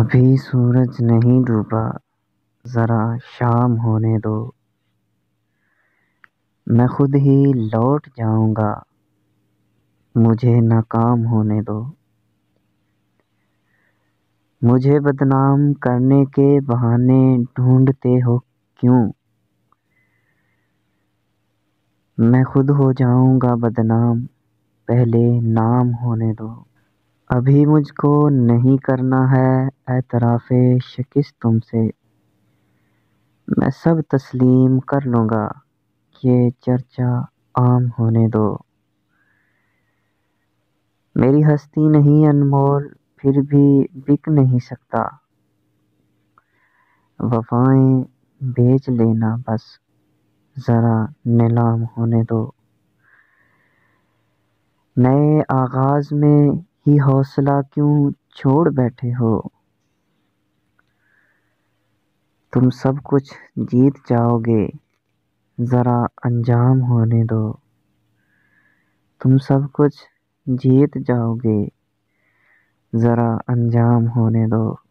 ابھی سورج نہیں ڈوبا، ذرا شام ہونے دو، میں خود ہی لوٹ جاؤں گا، مجھے ناکام ہونے دو۔ مجھے بدنام کرنے کے بہانے ڈھونڈتے ہو کیوں؟ میں خود ہو جاؤں گا بدنام، پہلے نام ہونے دو۔ ابھی مجھ کو نہیں کرنا ہے اعتراف شکست تم سے، میں سب تسلیم کر لوں گا، یہ چرچا عام ہونے دو۔ میری ہستی نہیں انمول، پھر بھی بک نہیں سکتا، وفائیں بیچ لینا بس، ذرا نیلام ہونے دو۔ نئے آغاز میں ہی حوصلہ کیوں چھوڑ بیٹھے ہو؟ تم سب کچھ جیت جاؤ گے، ذرا انجام ہونے دو۔ تم سب کچھ جیت جاؤ گے، ذرا انجام ہونے دو۔